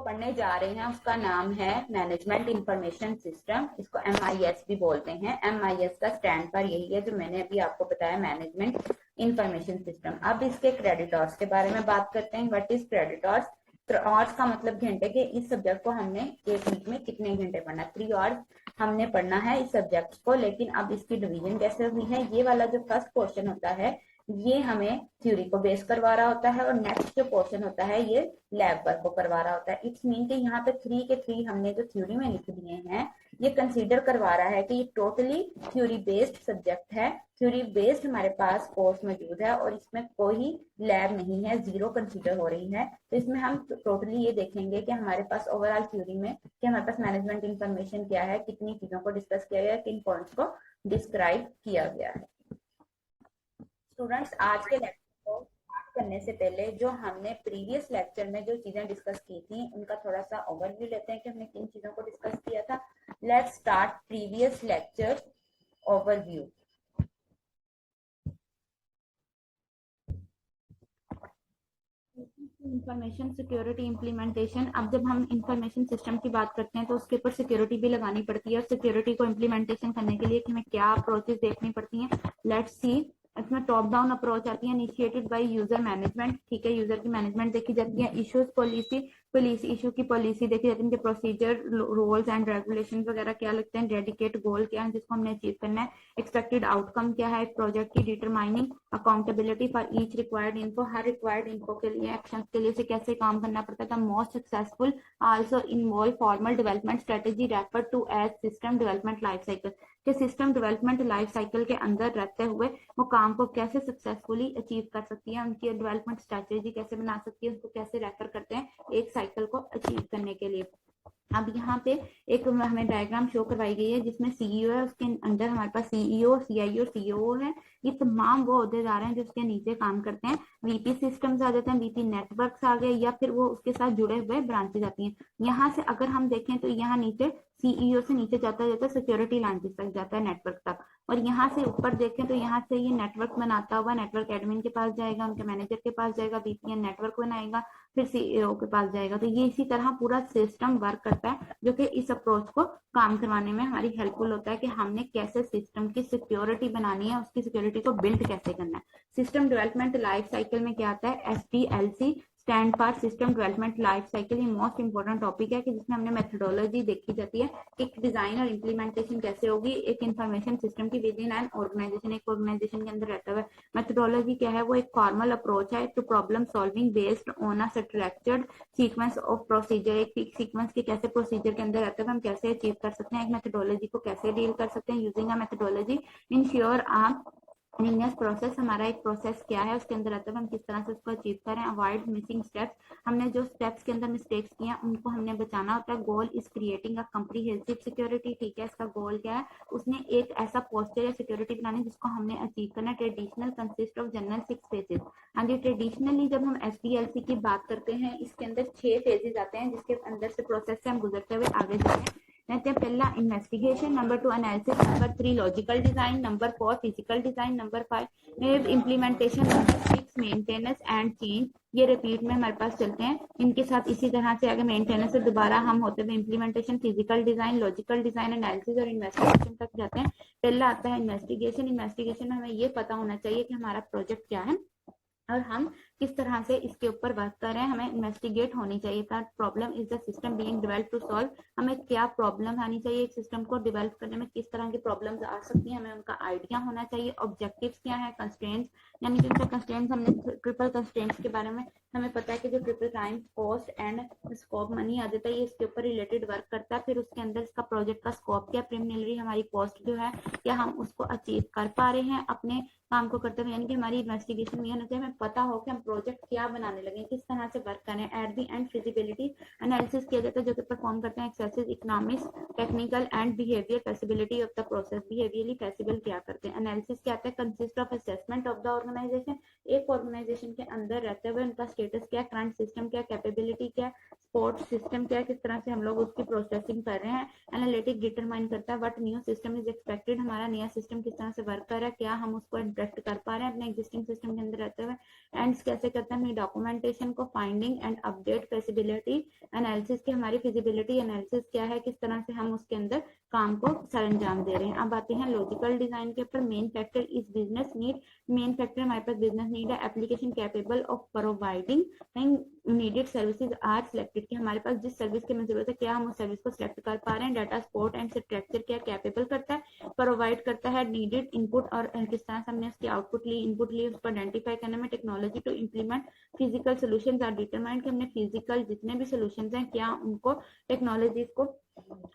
पढ़ने जा रहे हैं उसका नाम है मैनेजमेंट इंफॉर्मेशन सिस्टम। इसको MIS भी बोलते हैं। MIS का स्टैंड पर यही है जो मैंने अभी आपको बताया, मैनेजमेंट इंफॉर्मेशन सिस्टम। अब इसके क्रेडिटर्स के बारे में बात करते हैं। What is creditors? आवर्स का मतलब घंटे के। इस सब्जेक्ट को हमने एक वीक में कितने घंटे पढ़ना? 3 आवर्स हमने पढ़ना है इस सब्जेक्ट को। लेकिन अब इसकी डिवीजन कैसे हुई है? ये वाला जो फर्स्ट पोर्शन होता है ये हमें थ्योरी को बेस करवा रहा होता है और नेक्स्ट जो पोर्शन होता है ये लैब वर्क को करवा रहा होता है। इट्स मीन कि यहाँ पे 3 के 3 हमने जो थ्योरी में लिख दिए हैं ये कंसीडर करवा रहा है कि ये टोटली थ्योरी बेस्ड सब्जेक्ट है। थ्योरी बेस्ड हमारे पास कोर्स मौजूद है और इसमें कोई लैब नहीं है, जीरो कंसीडर हो रही है। तो इसमें हम टोटली ये देखेंगे कि हमारे पास ओवरऑल थ्योरी में कि हमारे पास मैनेजमेंट इंफॉर्मेशन क्या है, कितनी चीजों को डिस्कस किया गया है, किन पॉइंट्स को डिस्क्राइब किया गया है। स्टूडेंट्स, आज के लेक्चर को स्टार्ट करने से पहले जो हमने प्रीवियस लेक्चर में जो चीजें डिस्कस की थी उनका थोड़ा सा ओवरव्यू लेते हैं कि हमने किन चीजों को डिस्कस किया था। Let's start previous lecture overview. Information security implementation. अब जब हम इंफॉर्मेशन सिस्टम की बात करते हैं तो उसके ऊपर सिक्योरिटी भी लगानी पड़ती है और सिक्योरिटी को इम्प्लीमेंटेशन करने के लिए हमें क्या अप्रोचेस देखनी पड़ती हैं। Let's see. इसमें टॉप डाउन अप्रोच आती है, इनिशिएटेड बाय यूजर मैनेजमेंट। ठीक है, यूजर की मैनेजमेंट देखी जाती है। इश्यूज पॉलिसी, पुलिस इशू की पॉलिसी देखी जाती है, उनके प्रोसीजर, रूल्स एंड रेगुलेशन वगैरह क्या लगते हैं, डेडिकेट गोल क्या है जिसको हमने अचीव करना है, एक्सपेक्टेड आउटकम क्या है प्रोजेक्ट की, determining accountability for each required info, her required info के लिए एक्शन के लिए उसे कैसे काम करना पड़ता था। Most successful also involve formal development strategy refer to as system development life cycle, के सिस्टम डेवलपमेंट लाइफ साइकिल के अंदर रहते हुए वो काम को कैसे सक्सेसफुली अचीव कर सकती है, उनकी डेवलपमेंट स्ट्रेटेजी कैसे बना सकती है, उसको कैसे रेफर करते हैं एक साइकिल को अचीव करने के लिए। अब यहाँ पे एक हमें डायग्राम शो करवाई गई है जिसमें सीईओ है, उसके अंदर हमारे पास सीईओ, सीआईओ, सीओओ है। ये तमाम वो अहदेदार हैं जो उसके नीचे काम करते हैं। वीपी सिस्टम्स आ जाते हैं, वीपी नेटवर्क्स आ गए या फिर वो उसके साथ जुड़े हुए ब्रांचेज आती हैं। यहाँ से अगर हम देखें तो यहाँ नीचे सीईओ से नीचे जाता जाता सिक्योरिटी लाइंस तक जाता है, नेटवर्क तक। और यहाँ से ऊपर देखें तो यहाँ से ये नेटवर्क बनाता हुआ नेटवर्क एडमिन के पास जाएगा, उनके मैनेजर के पास जाएगा, वीपीएन नेटवर्क बनाएगा, फिर सीईओ के पास जाएगा। तो ये इसी तरह पूरा सिस्टम वर्क करता है जो कि इस अप्रोच को काम करवाने में हमारी हेल्पफुल होता है कि हमने कैसे सिस्टम की सिक्योरिटी बनानी है, उसकी सिक्योरिटी को बिल्ड कैसे करना है। सिस्टम डेवलपमेंट लाइफ साइकिल में क्या आता है? SDLC stand for system development life cycle. ये मोस्ट इंपोर्टेंट टॉपिक है कि जिसमें हमने मेथोडोलॉजी देखी जाती है कि डिजाइन और इम्प्लीमेंटेशन कैसे होगी एक इंफॉर्मेशन सिस्टम की विद इन एन ऑर्गेनाइजेशन। एक ऑर्गेनाइजेशन के अंदर रहता हुआ मेथोडोलॉजी क्या है? वो एक फॉर्मल अप्रोच है to problem solving based on a structured sequence of procedure. एक सीक्वेंस के कैसे प्रोसीजर के अंदर रहते हुए हम कैसे अचीव कर सकते हैं, एक मेथोडोलॉजी को कैसे डील कर सकते हैं यूजिंग अ मेथोडोलॉजी इंश्योर आप लीनियस प्रोसेस। हमारा एक प्रोसेस क्या है उसके अंदर रहता है हम किस तरह से उसको अचीव करें। अवॉइड मिसिंग स्टेप्स, हमने जो स्टेप्स के अंदर मिस्टेक्स किए हैं उनको हमने बचाना होता है। Goal is creating a comprehensive security. ठीक है, इसका गोल क्या है? उसने एक ऐसा पोस्टर या सिक्योरिटी बनानी जिसको हमने अचीव करना। Traditional consist of general 6 phases. हाँ जी, ट्रेडिशनली जब हम SDLC की बात करते हैं इसके अंदर 6 फेजेस आते हैं जिसके अंदर से प्रोसेस से हम गुजरते हुए आगे जाते हैं। पहला investigation, number 2 analysis, number 3 logical design, number 4 physical design, number 5 implementation, number 6 maintenance and change. ये रिपीट में हमारे पास चलते हैं इनके साथ। इसी तरह से आगे मेंटेनेंस से दोबारा हम होते हुए implementation, physical design, logical design, analysis और इन्वेस्टिगेशन तक जाते हैं। पहला आता है इन्वेस्टिगेशन। इन्वेस्टिगेशन में हमें ये पता होना चाहिए कि हमारा प्रोजेक्ट क्या है और हम किस तरह से इसके ऊपर वर्क कर रहे हैं। हमें इन्वेस्टिगेट होनी चाहिए था problem is the system being developed to solve. हमें क्या प्रॉब्लम आनी चाहिए, एक सिस्टम को डेवलप करने में किस तरह की प्रॉब्लम्स आ सकती हैं, हमें उनका आइडिया होना चाहिए। ऑब्जेक्टिव्स क्या है? कंस्ट्रेंट्स, यानी कि उनका कंस्ट्रेंट्स, हमने ट्रिपल कंस्ट्रेंट्स के बारे में हमें पता है कि जो triple time cost and scope money आ जाता है ये इसके ऊपर रिलेटेड वर्क करता है। फिर उसके अंदर इसका प्रोजेक्ट का स्कोप क्या, प्रीलिमिनरी हमारी कॉस्ट जो है क्या हम उसको अचीव कर पा रहे हैं अपने काम को करते हुए। यानी कि हमारी इन्वेस्टिगेशन में होना चाहिए हमें पता हो कि हम प्रोजेक्ट क्या बनाने लगे, किस तरह से वर्क करें। At the end feasibility analysis किया जाता है जो कि परफॉर्म करते हैं excessive economics, technical and behaviour feasibility of the process. Behaviourally feasible क्या करते हैं? एनालिसिस क्या आता है? Consist of assessment of the organisation. एक ऑर्गेनाइजेशन के अंदर रहते हुए उनका स्टेटस क्या, करंट सिस्टम क्या, कैपेबिलिटी क्या, सपोर्ट सिस्टम क्या, किस तरह से हम लोग उसकी प्रोसेसिंग कर रहे हैं। एनालिटिक डिटरमाइन करता है what new system is expected, हमारा नया सिस्टम किस तरह से वर्क कर रहा है, क्या हम उसको इंटरेक्ट कर पा रहे हैं अपने एग्जिस्टिंग सिस्टम के अंदर रहते हुए। एंड कैसे करते हैं अपनी डॉक्यूमेंटेशन को, finding and update, feasibility analysis की हमारी फिजिबिलिटी एनालिसिस क्या है, किस तरह से हम उसके अंदर काम को सरंजाम दे रहे हैं। अब आते हैं लॉजिकल डिजाइन के ऊपर। Main factor is business need, main factor हमारे पास बिजनेस नीड है। Application capable of providing needed services are selected, कि हमारे पास जिस सर्विस की हमें जरूरत है क्या हम उस सर्विस को सिलेक्ट कर पा रहे हैं। डाटा सपोर्ट एंड स्ट्रक्चर क्या कैपेबल करता है, प्रोवाइड करता है नीडेड इनपुट, और किस तरह से हमने उसकी आउटपुट ली, इनपुट ली, उसको आइडेंटिफाई करने में technology to implement physical solutions are determined, कि हमने फिजिकल जितने भी सोल्यूशंस हैं क्या उनको टेक्नोलॉजीज को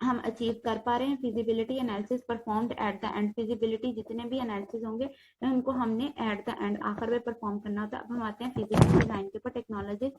हम अचीव कर पा रहे हैं। Feasibility analysis performed eight the end, feasibility जितने भी एनालिसिस होंगे उनको हमने एट द एंड आखिर में परफॉर्म करना होता है। अब हम आते हैं फिजिकल डिजाइन के ऊपर। Technology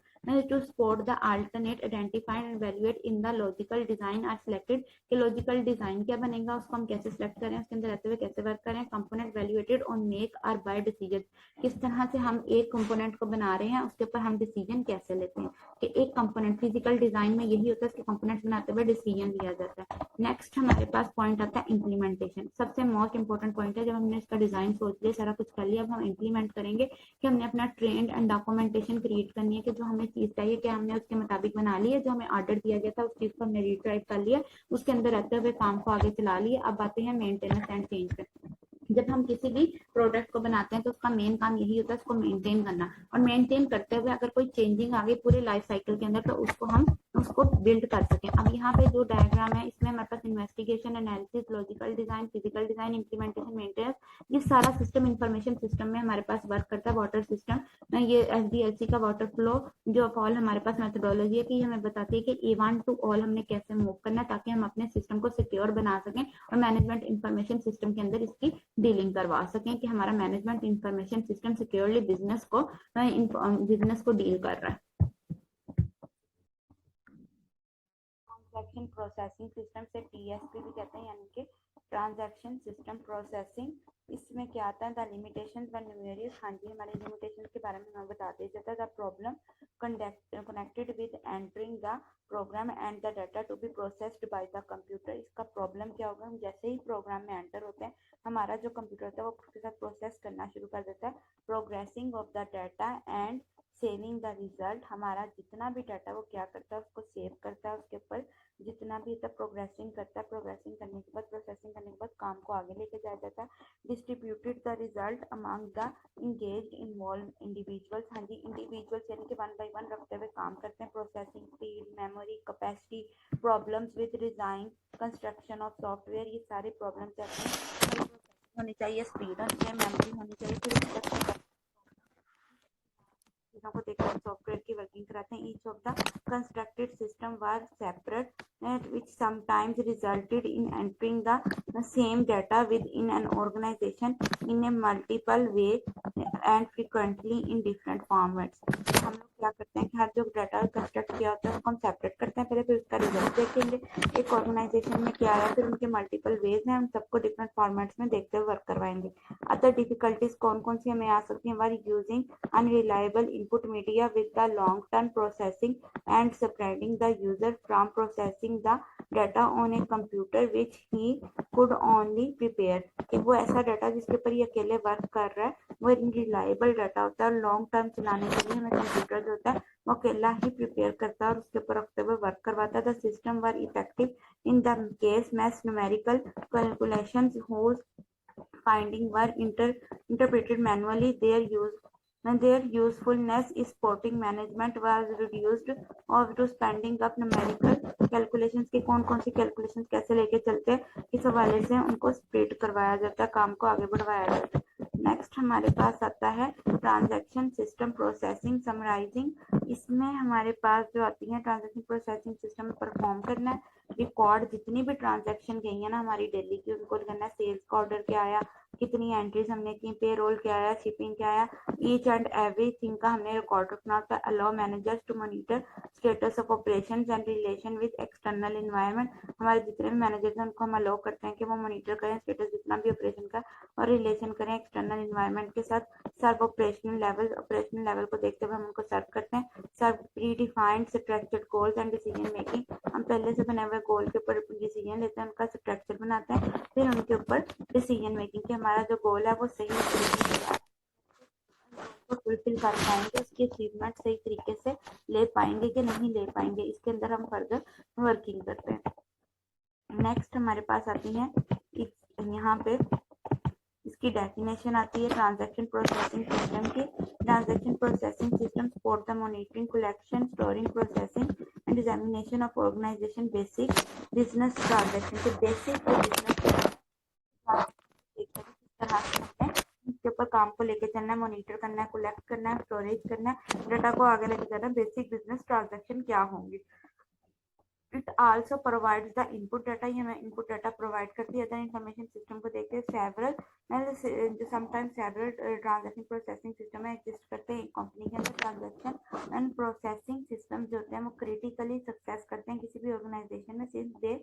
to support the alternate identified and evaluate in the logical design are selected, कि लॉजिकल डिजाइन क्या बनेगा, उसको हम कैसे सिलेक्ट करें, उसके अंदर रहते हुए कैसे वर्क करें। कंपोनेंट वैल्यूएटेड ऑन मेक और बाय डिसीजन, किस तरह से हम एक कंपोनेंट को बना रहे हैं उसके ऊपर हम डिसीजन कैसे लेते हैं, कि एक कंपोनेंट फिजिकल डिजाइन में यही होता है कि कंपोनेंट बनाते हुए डिसीजन लिया जाता है। नेक्स्ट हमारे पास पॉइंट आता है इम्प्लीमेंटेशन, सबसे मोस्ट इंपॉर्टेंट पॉइंट है। जब हमने इसका डिजाइन सोच लिया, सारा कुछ कर लिया, अब हम इम्प्लीमेंट करेंगे कि हमने अपना ट्रेंड एंड डॉक्यूमेंटेशन क्रिएट करनी है, कि जो हमें चीज चाहिए कि हमने उसके मुताबिक बना ली है, जो हमें ऑर्डर दिया गया था उस चीज को हमने रिट्राइव कर लिया, उसके अंदर रहते हुए काम को आगे चला लिया। अब आते हैं मेंटेनेंस एंड चेंज पे। जब हम किसी भी प्रोडक्ट को बनाते हैं तो उसका मेन काम यही होता है उसको मेंटेन करना, और मेंटेन करते हुए अगर कोई चेंजिंग आ गई पूरे लाइफ साइकिल के अंदर तो उसको बिल्ड कर सकें। अब यहाँ पे जो डायग्राम है इसमें हमारे पास investigation, analysis, logical design, physical design, implementation, maintenance, ये सारा सिस्टम इंफॉर्मेशन सिस्टम में हमारे पास वर्क करता है। वाटर सिस्टम, ये एसडीएलसी का वाटर फ्लो जो फॉल हमारे पास मेथोडोलॉजी है कि हमें बताती है कि A1 to ऑल हमने कैसे मूव करना है ताकि हम अपने सिस्टम को सिक्योर बना सकें और मैनेजमेंट इंफॉर्मेशन सिस्टम के अंदर इसकी डीलिंग करवा सकें, कि हमारा management information system securely business को डील कर रहा है। ट्रांजैक्शन प्रोसेसिंग सिस्टम से टीएसपी भी कहते हैं, यानी कि ट्रांजैक्शन सिस्टम प्रोसेसिंग। इसमें क्या आता है, द लिमिटेशंस व न्यूमेरियस। हाँ जी, हमारे लिमिटेशंस के बारे में हमें बता दिया जाता है। The problem connected with entering the program and the data to be processed by the computer. इसका प्रॉब्लम क्या होगा, हम जैसे ही प्रोग्राम में एंटर होते हैं हमारा जो कंप्यूटर होता है वो उसके साथ प्रोसेस करना शुरू कर देता है। Progressing of the data and saving the result, हमारा जितना भी डाटा वो क्या करता है उसको सेव करता है, उसके ऊपर जितना भी होता है प्रोग्रेसिंग करता है। प्रोग्रेसिंग करने के बाद, प्रोसेसिंग करने के बाद काम को आगे लेके जाया जाता है। Distributed the result among the engaged involve individuals. हाँ जी, इंडिविजुअल्स यानी कि 1 by 1 रखते हुए काम करते हैं। Processing speed, memory capacity, problems with design, construction of software, ये सारे प्रॉब्लम्स होनी चाहिए, स्पीड होनी चाहिए, मेमोरी होनी चाहिए, फिर चीजों को देखकर सॉफ्टवेयर की वर्किंग कराते हैं। Each of the constructed system were separate which sometimes resulted in entering the same data within an organization in a multiple way and frequently in different formats। हम लोग क्या करते हैं कि हर जो डाटा कंस्ट्रक्ट किया होता है उसको हम सेपरेट करते हैं पहले, फिर उसका रिजल्ट देखेंगे एक ऑर्गेनाइजेशन में क्या आया, फिर उनके मल्टीपल वेज हैं, हम सबको डिफरेंट फॉर्मेट्स में देखते हुए वर्क करवाएंगे। अदर डिफिकल्टीज कौन कौन सी हमें आ सकती हैं, were using unreliable input media with the long term processing and spreading the user from processing the data on a computer which he could only prepare, कि वो ऐसा डाटा जिसके ऊपर ये अकेले वर्क कर रहा है वो रिलायबल डाटा होता है और लॉन्ग टर्म चलाने के लिए हमें कंप्यूटर जो होता है वो अकेला ही प्रिपेयर करता है और उसके ऊपर रखते हुए वर्क करवाता है। The system were effective in the case math numerical calculations whose finding were interpreted manually, their usefulness is supporting management was reduced और to spending up numerical calculations के कौन कौन सी calculations कैसे लेके चलते हैं इस हवाले से उनको स्प्रेड करवाया जाता है, काम को आगे बढ़वाया जाता है। नेक्स्ट हमारे पास आता है ट्रांजैक्शन सिस्टम प्रोसेसिंग समराइजिंग। इसमें हमारे पास जो आती है ट्रांजैक्शन प्रोसेसिंग सिस्टम में परफॉर्म करना है, रिकॉर्ड जितनी भी ट्रांजैक्शन गई है ना हमारी डेली की उनको करना है। सेल्स का ऑर्डर क्या आया, कितनी एंट्रीज हमने की, पेरोल क्या आया, शिपिंग क्या आया, ईच एंड एवरीथिंग का हमने रिकॉर्ड रखना होता है। Allow managers to monitor status of operations and relation with external environment. हमारे जितने भी मैनेजर्स हैं उनको हम अलाउ करते हैं कि वो मॉनिटर करें स्टेटस जितना भी ऑपरेशन का और रिलेशन करें एक्सटर्नल एनवायरनमेंट के साथ। सर्व ऑपरेशनल लेवल को देखते हुए हम उनको सर्व करते हैं। Serve predefined structured goals and decision making, हम पहले से बने हुए गोल के ऊपर डिसीजन लेते हैं, उनका स्ट्रक्चर बनाते हैं, फिर उनके ऊपर डिसीजन मेकिंग कि हमारा जो गोल है वो सही को फुलफिल कर पाएंगे, उसकी अचीवमेंट सही तरीके से ले पाएंगे कि नहीं ले पाएंगे, इसके अंदर हम फर्दर वर्किंग करते हैं। नेक्स्ट हमारे पास आती है यहाँ पे इसकी डेफिनेशन आती है ट्रांजैक्शन प्रोसेसिंग सिस्टम की। Transaction processing system support the monitoring, collection, storing, processing and examination of organisation basic business transaction के बेसिक बिजनेस इसके ऊपर काम को लेके चलना है, मॉनिटर करना है, कलेक्ट करना है, स्टोरेज करना है, डाटा को आगे लेके जाना है, बेसिक बिजनेस ट्रांजैक्शन क्या होंगे। It also provides the input data, ये हमें इनपुट डाटा प्रोवाइड करती है। अदर इंफॉर्मेशन सिस्टम को देखते हैं several sometimes several transaction processing system में एग्जिस्ट करते हैं एक कंपनी के अंदर। ट्रांजैक्शन एंड प्रोसेसिंग सिस्टम जो होते हैं वो क्रिटिकली सक्सेस करते हैं किसी भी ऑर्गेनाइजेशन में, since they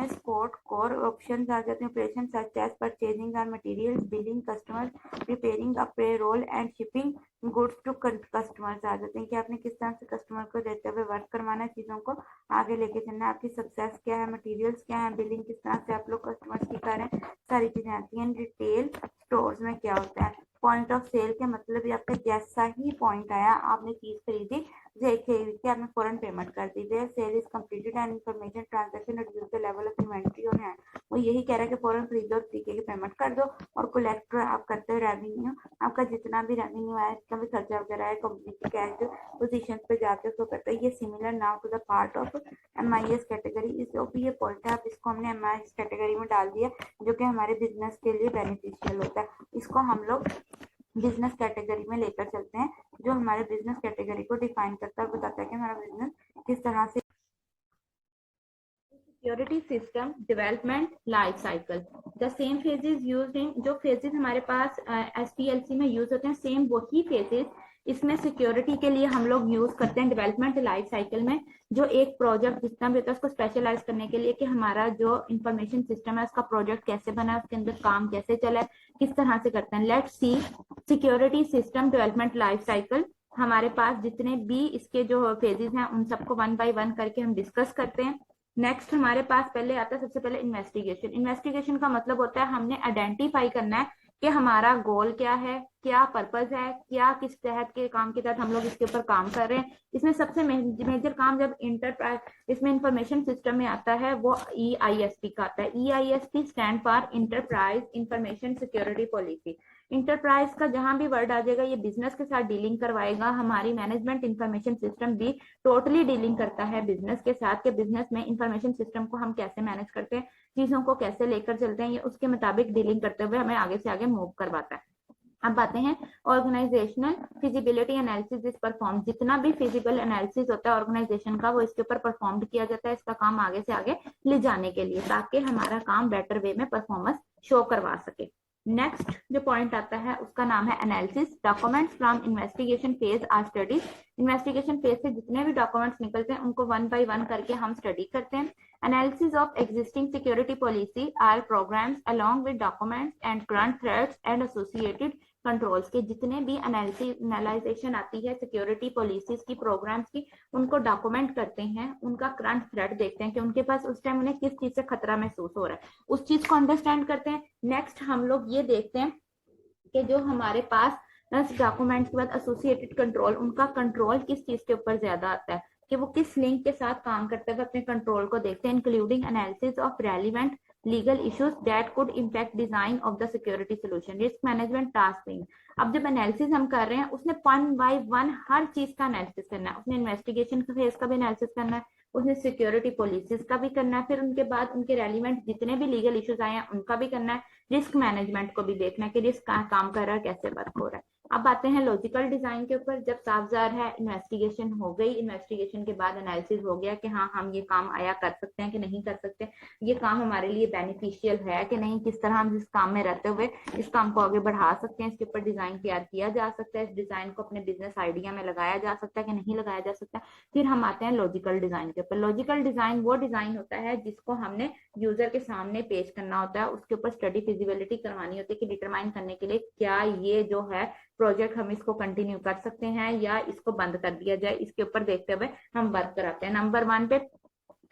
support core options आ जाते हैं ऑपरेशन सच एज परचेजिंग और materials, billing customer, preparing a payroll and shipping goods to customers आ जाते हैं कि आपने किस तरह से कस्टमर को देते हुए वर्क करवाना है, चीजों को आगे लेके चलना है, आपकी सक्सेस क्या है, मटेरियल्स क्या है, बिलिंग किस तरह से आप लोग कस्टमर्स की करें, सारी चीजें आती हैं। रिटेल स्टोर्स में क्या होता है, पॉइंट ऑफ सेल के मतलब ये आपका जैसा ही पॉइंट आया, आपने चीज खरीदी, आपने फौरन पेमेंट कर दी, their sale is completed and information transaction reduce the level of inventory on hand. वो यही कह रहा है कि फौरन खरीदो और तरीके की पेमेंट कर दो। और कलेक्ट आप करते हो रेवेन्यू, आपका जितना भी रेवेन्यू आया, जितना भी खर्चा वगैरह है, कंपनी की कैश पोजीशन पे जाके उसको करते हैं। ये similar now to the part of MIS category, इस जो भी ये पॉइंट है आप इसको हमने MIS कैटेगरी में डाल दिया, जो कि हमारे बिजनेस के लिए बेनिफिशियल होता है। इसको हम लोग बिजनेस कैटेगरी में लेकर चलते हैं, जो हमारे बिजनेस कैटेगरी को डिफाइन करता है, बताता है कि हमारा बिजनेस किस तरह से। Security system development life cycle, the same phases used in, जो फेजेस हमारे पास SPLC में यूज होते हैं, सेम वही फेजेस इसमें सिक्योरिटी के लिए हम लोग यूज करते हैं डेवलपमेंट लाइफ साइकिल में। जो एक प्रोजेक्ट जितना भी होता है उसको स्पेशलाइज करने के लिए कि हमारा जो इंफॉर्मेशन सिस्टम है उसका प्रोजेक्ट कैसे बना है, उसके अंदर काम कैसे चला है, किस तरह से करते हैं। Let's see security system development life cycle. हमारे पास जितने भी इसके जो फेजेस हैं उन सबको 1 by 1 करके हम डिस्कस करते हैं। नेक्स्ट हमारे पास पहले आता है सबसे पहले इन्वेस्टिगेशन। इन्वेस्टिगेशन का मतलब होता है हमने आइडेंटिफाई करना है कि हमारा गोल क्या है, क्या पर्पस है, क्या किस तहत के काम के तहत हम लोग इसके ऊपर काम कर रहे हैं। इसमें सबसे मेजर काम जब इसमें इंफॉर्मेशन सिस्टम में आता है वो EISP का आता है। EISP stand for enterprise information security policy. Enterprise का जहां भी वर्ड आ जाएगा ये बिजनेस के साथ डीलिंग करवाएगा। हमारी मैनेजमेंट इंफॉर्मेशन सिस्टम भी टोटली डीलिंग करता है बिजनेस के साथ, के बिजनेस में इंफॉर्मेशन सिस्टम को हम कैसे मैनेज करते हैं, चीजों को कैसे लेकर चलते हैं, ये उसके मुताबिक डीलिंग करते हुए हमें आगे से आगे मूव करवाता है। अब बातें हैं organisational feasibility analysis is perform. जितना भी फिजिबल एनालिसिस होता है ऑर्गेनाइजेशन का वो इसके ऊपर परफॉर्म किया जाता है, इसका काम आगे से आगे ले जाने के लिए, ताकि हमारा काम बेटर वे में परफॉर्मेंस शो करवा सके। नेक्स्ट जो पॉइंट आता है उसका नाम है analysis. Documents from investigation phase are study. Investigation phase से जितने भी डॉक्यूमेंट्स निकलते हैं उनको 1 by 1 करके हम स्टडी करते हैं। Analysis of existing security policy or programs along with documents and current threats and associated controls के जितने भी एनालिसिस आती है सिक्योरिटी पॉलिसीज की, प्रोग्राम्स की, उनको डॉक्यूमेंट करते हैं, उनका करंट थ्रेट देखते हैं कि उनके पास उस टाइम उन्हें किस चीज से खतरा महसूस हो रहा है, उस चीज को अंडरस्टैंड करते हैं। नेक्स्ट हम लोग ये देखते हैं कि जो हमारे पास डॉक्यूमेंट्स के बाद एसोसिएटेड कंट्रोल, उनका कंट्रोल किस चीज के ऊपर ज्यादा आता है, कि वो किस लिंक के साथ काम करते हुए अपने कंट्रोल को देखते हैं। Including analysis of relevant legal issues that could impact design of the security solution. Risk management task being, अब जब एनालिसिस हम कर रहे हैं उसने 1 by 1 हर चीज का एनालिसिस करना है। उसने इन्वेस्टिगेशन फेज का भी एनालिसिस करना है, उसने सिक्योरिटी पॉलिसीज का भी करना है, फिर उनके बाद उनके रेलिवेंट जितने भी लीगल इश्यूज आए हैं उनका भी करना है, रिस्क मैनेजमेंट को भी देखना है कि रिस्क कहाँ काम कर रहा है, कैसे वर्क हो रहा है। अब आते हैं लॉजिकल डिजाइन के ऊपर। जब साफ-ज़ाहिर है इन्वेस्टिगेशन हो गई, इन्वेस्टिगेशन के बाद एनालिसिस हो गया कि हाँ हम ये काम आया कर सकते हैं कि नहीं कर सकते, ये काम हमारे लिए बेनिफिशियल है कि नहीं, किस तरह हम इस काम में रहते हुए इस काम को आगे बढ़ा सकते हैं, इसके ऊपर डिजाइन तैयार किया जा सकता है, इस डिजाइन को अपने बिजनेस आइडिया में लगाया जा सकता है कि नहीं लगाया जा सकता। फिर हम आते हैं लॉजिकल डिजाइन के ऊपर। लॉजिकल डिजाइन वो डिजाइन होता है जिसको हमने यूजर के सामने पेश करना होता है, उसके ऊपर स्टडी फिजिबिलिटी करवानी होती है कि डिटरमाइन करने के लिए क्या ये जो है प्रोजेक्ट हम इसको कंटिन्यू कर सकते हैं या इसको बंद कर दिया जाए, इसके ऊपर देखते हुए हम वर्क कराते हैं। नंबर 1 पे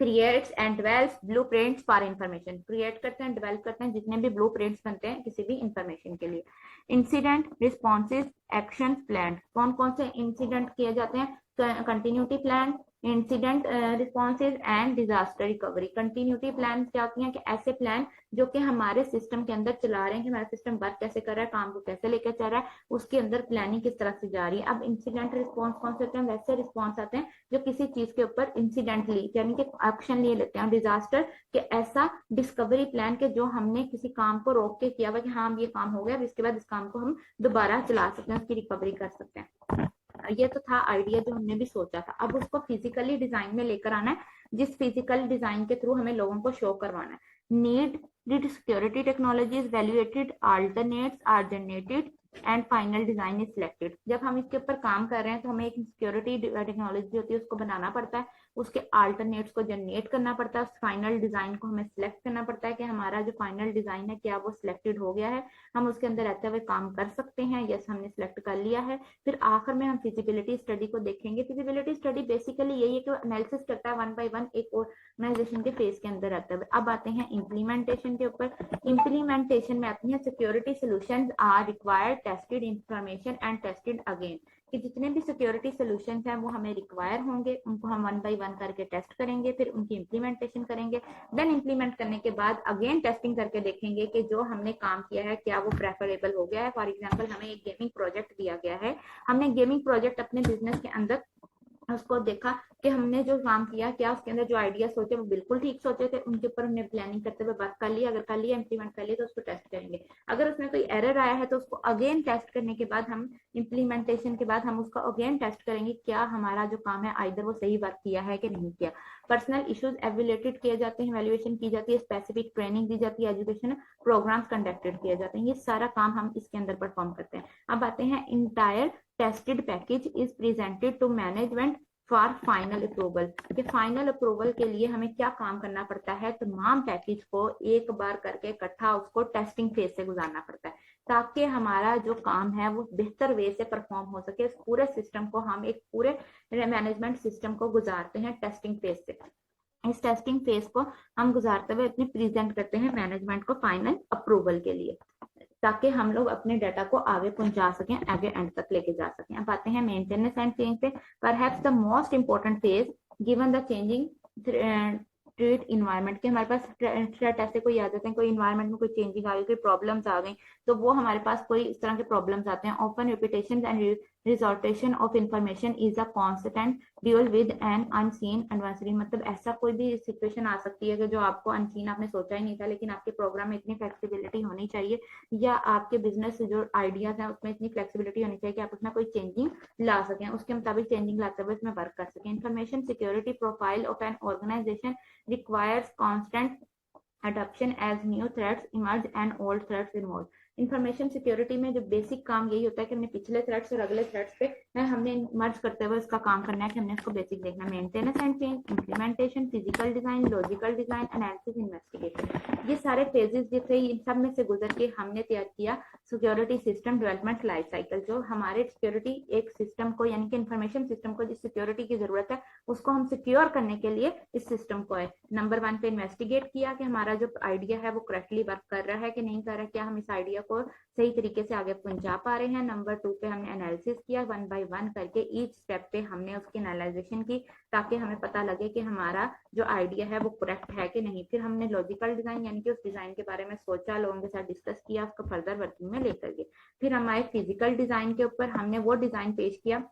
creates and develops blueprints for information, create करते हैं, डेवलप करते हैं जितने भी ब्लूप्रिंट्स बनते हैं किसी भी इंफॉर्मेशन के लिए। इंसिडेंट रिस्पॉन्सेज एक्शन प्लान, कौन कौन से इंसिडेंट किए जाते हैं? Continuity plan, incident responses and disaster recovery. Continuity plan क्या होती हैं कि ऐसे प्लान जो कि हमारे सिस्टम के अंदर चला रहे हैं कि हमारा सिस्टम वर्क कैसे कर रहा है, काम को कैसे लेकर चल रहा है, उसके अंदर प्लानिंग किस तरह से जा रही है। अब इंसिडेंट रिस्पॉन्स कौन से होते हैं? वैसे रिस्पॉन्स आते हैं जो किसी चीज के ऊपर इंसिडेंटली यानी कि एक्शन लिए लेते हैं। डिजास्टर के ऐसा डिस्कवरी प्लान के जो हमने किसी काम को रोक के किया हुआ कि हाँ ये काम हो गया, अब इसके बाद इस काम को हम दोबारा चला सकते हैं, उसकी रिकवरी कर सकते हैं। ये तो था आइडिया जो हमने भी सोचा था। अब उसको फिजिकली डिजाइन में लेकर आना है, जिस फिजिकल डिजाइन के थ्रू हमें लोगों को शो करवाना है। Need security technology is evaluated, alternates are generated and final design is selected. जब हम इसके ऊपर काम कर रहे हैं तो हमें एक सिक्योरिटी टेक्नोलॉजी होती है उसको बनाना पड़ता है, उसके अल्टरनेट्स को जनरेट करना पड़ता है, उस फाइनल डिजाइन को हमें सिलेक्ट करना पड़ता है कि हमारा जो फाइनल डिजाइन है क्या वो सिलेक्टेड हो गया है, हम उसके अंदर रहते हुए काम कर सकते हैं, यस हमने सिलेक्ट कर लिया है। फिर आखिर में हम फिजिबिलिटी स्टडी को देखेंगे। फिजिबिलिटी स्टडी बेसिकली यही है कि एनालिसिस करता है वन बाय वन एक ऑर्गेनाइजेशन के फेज के अंदर रहते हुए। अब आते हैं इम्प्लीमेंटेशन के ऊपर। इम्प्लीमेंटेशन में आती है security solutions are required tested information and tested again, कि जितने भी सिक्योरिटी सोल्यूशंस हैं वो हमें रिक्वायर होंगे, उनको हम वन बाय वन करके टेस्ट करेंगे, फिर उनकी इम्प्लीमेंटेशन करेंगे। देन इम्प्लीमेंट करने के बाद अगेन टेस्टिंग करके देखेंगे कि जो हमने काम किया है क्या वो प्रेफरेबल हो गया है। फॉर एग्जांपल हमें एक गेमिंग प्रोजेक्ट दिया गया है, हमने गेमिंग प्रोजेक्ट अपने बिजनेस के अंदर उसको देखा कि हमने जो काम किया क्या उसके अंदर जो आइडिया सोचे वो बिल्कुल ठीक सोचे थे, उनके ऊपर हमने प्लानिंग करते हुए वर्क कर लिया, अगर कर लिया इम्प्लीमेंट कर लिया तो उसको टेस्ट करेंगे। अगर उसमें कोई एरर आया है तो उसको अगेन टेस्ट करने के बाद हम इम्प्लीमेंटेशन के बाद हम उसको अगेन टेस्ट करेंगे क्या हमारा जो काम है आइदर वो सही वर्क किया है कि नहीं किया। पर्सनल इश्यूज एवेल्युएटेड किए जाते हैं, वैल्यूएशन की जाती है, स्पेसिफिक ट्रेनिंग दी जाती है, एजुकेशन प्रोग्राम्स कंडक्टेड किए जाते हैं। ये सारा काम हम इसके अंदर परफॉर्म करते हैं। अब आते हैं entire tested package is presented to management for final approval, कि फाइनल अप्रूवल के लिए हमें क्या काम करना पड़ता है, तमाम पैकेज को एक बार करके इकट्ठा उसको टेस्टिंग फेज से गुजारना पड़ता है ताकि हमारा जो काम है वो बेहतर वे से परफॉर्म हो सके। इस पूरे सिस्टम को हम एक पूरे मैनेजमेंट सिस्टम को गुजारते हैं टेस्टिंग फेज से। इस टेस्टिंग फेज को हम गुजारते हुए अपने प्रेजेंट करते हैं मैनेजमेंट को फाइनल अप्रूवल के लिए, ताकि हम लोग अपने डाटा को आगे पहुंचा सकें, आगे एंड तक लेके जा सकें। अब आते हैं मेंटेनेंस एंड चेंज पे। Perhaps the most important phase given the changing threat environment, के हमारे पास थ्रेट ऐसे कोई आ जाते हैं, कोई इन्वायरमेंट में कोई चेंजिंग आ गई, कोई प्रॉब्लम्स आ गई, तो वो हमारे पास कोई इस तरह के प्रॉब्लम्स आते हैं। Often repetition and resortation of information is a constant duel with an unseen adversary, मतलब ऐसा कोई भी सिचुएशन आ सकती है कि जो आपको अनसीन आपने सोचा ही नहीं था, लेकिन आपके प्रोग्राम में इतनी फ्लेक्सिबिलिटी होनी चाहिए या आपके बिजनेस से जो आइडियाज हैं उसमें इतनी फ्लेक्सिबिलिटी होनी चाहिए कि आप उसमें कोई चेंजिंग ला सकें, उसके मुताबिक चेंजिंग लाते हुए उसमें वर्क कर सकें। Information security profile of an organisation requires constant adoption as new threats emerge and old threats emerge। Information security में जो बेसिक काम यही होता है कि हमने पिछले थ्रेड्स और अगले थ्रेड्स पे हमने मर्ज करते हुए इसका काम करना है कि हमने इसको बेसिक देखना है। Maintenance and change, implementation, physical design, logical design, analysis, investigation, ये सारे फेजेस जो थे इन सब में से गुजर के हमने तैयार किया security system development life cycle. जो हमारे सिक्योरिटी एक सिस्टम को यानी कि इंफॉर्मेशन सिस्टम को जिस सिक्योरिटी की जरूरत है उसको हम सिक्योर करने के लिए इस सिस्टम को है नंबर 1 पे इन्वेस्टिगेट किया कि हमारा जो आइडिया है वो करेक्टली वर्क कर रहा है कि नहीं कर रहा है, क्या हम इस आइडिया को सही तरीके से आगे पहुंचा पा रहे हैं। नंबर 2 पे हमने एनालिसिस किया, 1 बाय 1 करके ईच स्टेप पे हमने उसकी एनालाइजेशन की ताकि हमें पता लगे कि हमारा जो आइडिया है वो करेक्ट है कि नहीं। फिर हमने लॉजिकल डिजाइन यानी कि उस डिजाइन के बारे में सोचा, लोगों के साथ डिस्कस किया, उसको फर्दर वर्किंग में लेकर गए। फिर हमारे फिजिकल डिजाइन के ऊपर हमने वो डिजाइन पेश किया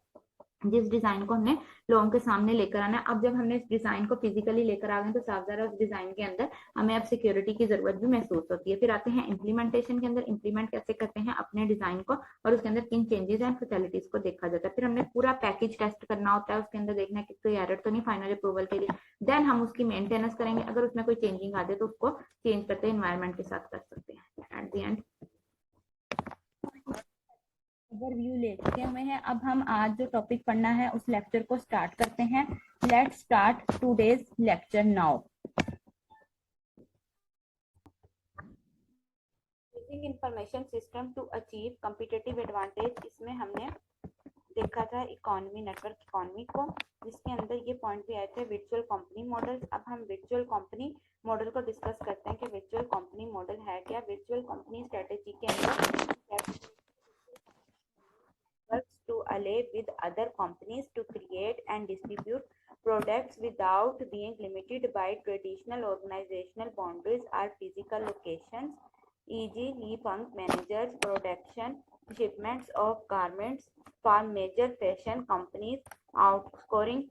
जिस डिजाइन को हमने लोगों के सामने लेकर आना है। अब जब हमने इस डिजाइन को फिजिकली लेकर आ गए तो साफ ज़ाहिर है उस डिजाइन के अंदर हमें अब सिक्योरिटी की जरूरत भी महसूस होती है। फिर आते हैं इम्प्लीमेंटेशन के अंदर, इम्प्लीमेंट कैसे करते हैं अपने डिजाइन को और उसके अंदर किन चेंजेस एंड फैसिलिटीज को देखा जाता है। फिर हमने पूरा पैकेज टेस्ट करना होता है, उसके अंदर देखना है कि कोई एरर तो नहीं फाइनल अप्रूवल के लिए। देन हम उसकी मेंटेनेंस करेंगे, अगर उसमें कोई चेंजिंग आ जाए तो उसको चेंज करते एनवायरमेंट के साथ कर सकते हैं। एट द एंड ओवरव्यू ले चुके हुए हैं। अब हम आज जो टॉपिक पढ़ना है उस लेक्चर को स्टार्ट करते हैं। Let's start today's lecture now. Using information system to achieve competitive advantage, इसमें हमने देखा था इकोनॉमी, नेटवर्क इकोनॉमी को, जिसके अंदर ये पॉइंट भी आए थे वर्चुअल कंपनी मॉडल। अब हम वर्चुअल कंपनी मॉडल को डिस्कस करते हैं कि वर्चुअल कंपनी मॉडल है क्या। वर्चुअल कंपनी स्ट्रेटेजी के अंदर works to ally with other companies to create and distribute products without being limited by traditional organizational boundaries or physical locations, e.g. fund managers production shipments of garments for major fashion companies, outscoring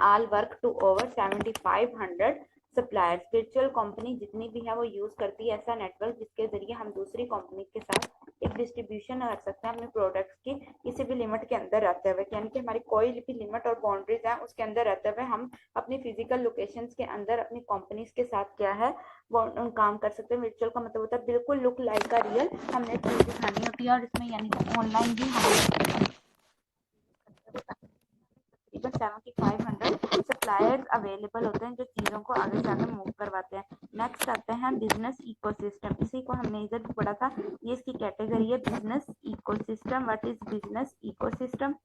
all work to over 7500 suppliers. Virtual company जितनी भी है वो use करती है ऐसा network जिसके जरिए हम दूसरी कंपनी के साथ एक डिस्ट्रीब्यूशन कर सकते हैं अपने प्रोडक्ट्स की, किसी भी लिमिट के अंदर रहते हुए, यानी कि हमारी कोई भी लिमिट और बाउंड्रीज है उसके अंदर रहते हुए हम अपनी फिजिकल लोकेशंस के अंदर अपनी कंपनीज के साथ क्या है वो काम कर सकते हैं। वर्चुअल का मतलब होता है बिल्कुल लुक लाइक का रियल, हमने चीज दिखानी होती है और इसमें यानी कि ऑनलाइन भी हम 7500 सप्लायर्स अवेलेबल होते हैं जो चीज़ों को आगे से आगे मूव करवाते हैं। नेक्स्ट आते हैं बिजनेस इकोसिस्टम, इसी को हमने इधर भी पढ़ा था, ये इसकी कैटेगरी है business ecosystem. What is business ecosystem?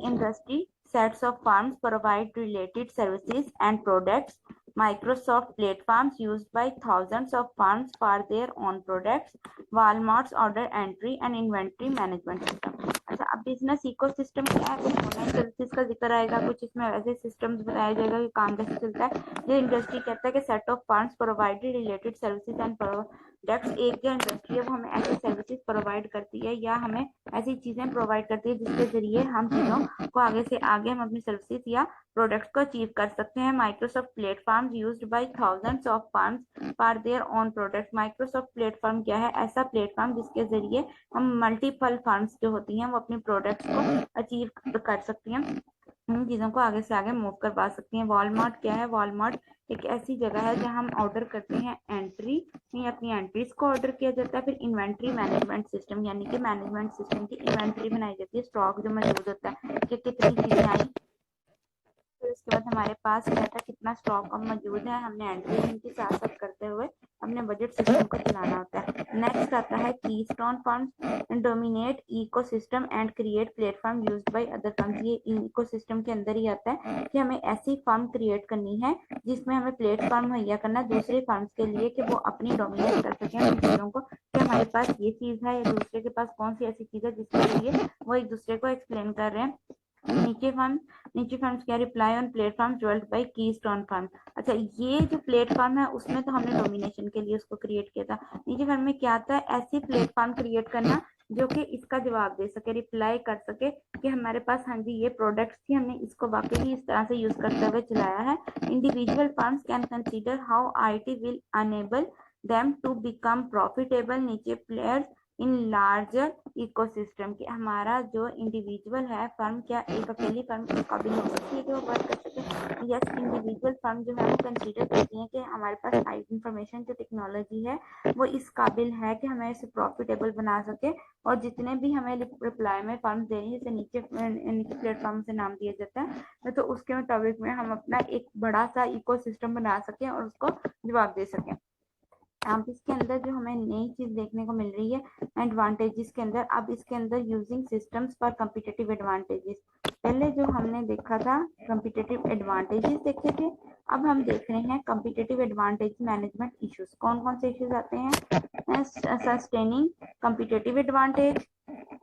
Industry sets of firms provide related services and products. Microsoft platforms used by thousands of firms for their own products. Walmart's order entry and inventory management system. अच्छा, अब business ecosystem क्या है? कुछ online services का जिक्र आएगा, कुछ इसमें ऐसे सिस्टम्स बताया जाएगा कि काम कैसे चलता है। ये इंडस्ट्री कहता है कि set of firms provided related services and products. एक जो इंडस्ट्री है वो हमें ऐसे सर्विसेज प्रोवाइड करती है या हमें ऐसी चीजें प्रोवाइड करती है जिसके जरिए हम चीजों को आगे से आगे हम अपनी सर्विसेज या प्रोडक्ट्स को अचीव कर सकते हैं। Microsoft platform used by thousands of firms for their own products. Microsoft platform क्या है? ऐसा प्लेटफॉर्म जिसके जरिए हम मल्टीपल फर्म्स जो होती हैं वो अपने प्रोडक्ट्स को अचीव कर सकती हैं, इन चीज़ों को आगे से आगे मूव करवा सकती हैं। वॉलमार्ट क्या है? वॉलमार्ट एक ऐसी जगह है जहां हम ऑर्डर करते हैं एंट्री, में अपनी एंट्रीज को ऑर्डर किया जाता है। फिर इन्वेंट्री मैनेजमेंट सिस्टम, यानी कि मैनेजमेंट सिस्टम की इन्वेंट्री बनाई जाती है, स्टॉक जो मौजूद होता है कि कितनी चीजें आई, फिर उसके बाद हमारे पास रहता है कितना स्टॉक अब मौजूद है, हमने एंट्री इनकी साथ साथ करते हुए अपने बजट सिस्टम को चलाना होता है। नेक्स्ट आता है keystone firms dominate ecosystem and create platform used by other firms. ये इकोसिस्टम के अंदर ही आता है कि हमें ऐसी फर्म क्रिएट करनी है जिसमें हमें प्लेटफॉर्म मुहैया करना है दूसरे फर्म्स के लिए कि वो अपनी डोमिनेट कर सकें उन चीज़ों को, कि हमारे पास ये चीज़ है या दूसरे के पास कौन सी ऐसी चीज़ है जिसके लिए वो एक दूसरे को एक्सप्लेन कर रहे हैं। नीचे फर्म्स क्या? Reply on platform developed by keystone firm. अच्छा, ये जो प्लेटफॉर्म है उसमें तो हमने डोमिनेशन के लिए उसको क्रिएट किया था। नीचे फर्म में क्या आता है? ऐसी प्लेटफॉर्म क्रिएट करना जो कि इसका जवाब दे सके, रिप्लाई कर सके कि हमारे पास हाँ जी ये प्रोडक्ट्स थी, हमने इसको वाकई ही इस तरह से यूज करते हुए चलाया है। Individual firms can consider how IT will enable them to become profitable. नीचे प्लेयर्स इन लार्जर इकोसिस्टम, कि हमारा जो इंडिविजुअल है फर्म क्या एक अकेली फर्म इस काबिल हो सकती है कि वो वर्क कर सके? यस, इंडिविजुअल फर्म जो है वो कंसीडर करती है कि हमारे पास हाई इंफॉर्मेशन जो टेक्नोलॉजी है वो इस काबिल है कि हमें इसे प्रॉफिटेबल बना सके, और जितने भी हमें रिप्लाई में फर्म दे रही है, जैसे नीचे प्लेटफॉर्म से नाम दिया जाता है, तो उसके मुताबिक में हम अपना एक बड़ा सा इकोसिस्टम बना सकें और उसको जवाब दे सकें। अब इसके अंदर जो हमें नई चीज देखने को मिल रही है एडवांटेजेस के अंदर, अब इसके अंदर using systems for competitive advantages. पहले जो हमने देखा था कम्पिटिटिव एडवांटेजेस देखे थे, अब हम देख रहे हैं कम्पिटिटिव एडवांटेज मैनेजमेंट इश्यूज। कौन कौन से इश्यूज आते हैं? Sustaining competitive advantage,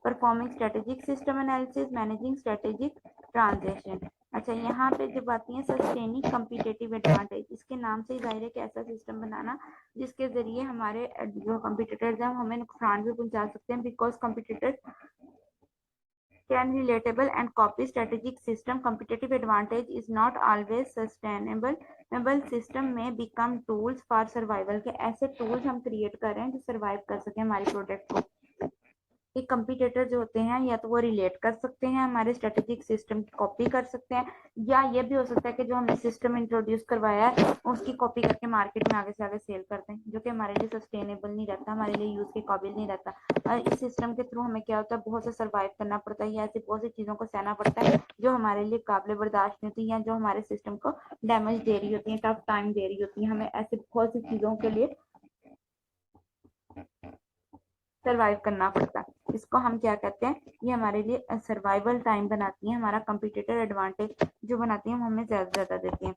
performing strategic system analysis, managing strategic transaction. अच्छा, यहाँ पे जब आती है सस्टेनिंग कम्पिटिटिव एडवांटेज, इसके नाम से ही जाहिर है कि ऐसा सिस्टम बनाना जिसके जरिए हमारे जो कम्पिटिटर्स हैं हमें नुकसान भी पहुंचा सकते हैं, because competitors can relatable and copy strategic system. Competitive advantage is not always sustainable. System may become tools for survival, के ऐसे tools हम create कर रहे हैं जो survive कर सके हमारी product को। एक कंपटीटर जो होते हैं या तो वो रिलेट कर सकते हैं, हमारे स्ट्रेटेजिक सिस्टम की कॉपी कर सकते हैं, या ये भी हो सकता है कि जो हमने सिस्टम इंट्रोड्यूस करवाया है उसकी कॉपी करके मार्केट में आगे से आगे सेल करते हैं, जो कि हमारे लिए सस्टेनेबल नहीं रहता, हमारे लिए यूज के काबिल नहीं रहता। और इस सिस्टम के थ्रू हमें क्या होता है, बहुत से सर्वाइव करना पड़ता है या ऐसी बहुत सी चीजों को सहना पड़ता है जो हमारे लिए काबिल बर्दाश्त नहीं होती, या जो हमारे सिस्टम को डैमेज दे रही होती है, टफ टाइम दे रही होती है, हमें ऐसे बहुत सी चीजों के लिए सर्वाइव करना पड़ता है। इसको हम क्या कहते हैं, ये हमारे लिए सर्वाइवल टाइम बनाती है, हमारा कंपटीटर एडवांटेज जो बनाती है वो हमें ज्यादा देती है।